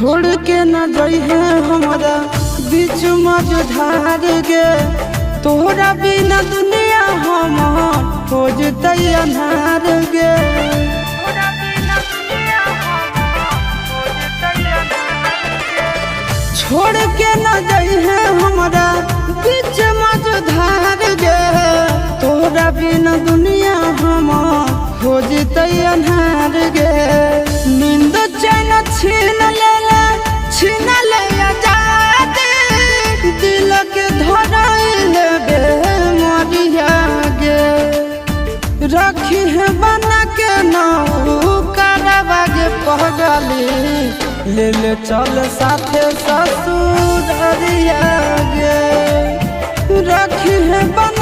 छोड़ के न जइहे हमरा बीच मझधार गे। तोहरा बिना दुनिया हमार हो जतै अन्हार गे। छोड़ के न जइहे हमरा बीच मझधार गे। तोहरा बिना दुनिया हमार हो जतै अन्हार गे। नींद चैन छीन ले आजादी, दिल के धराइल बे मरिया गे। रखी है बना के नाऊ करवा गे पगली, ले ले चल साथे ससुर गे। रखी है बना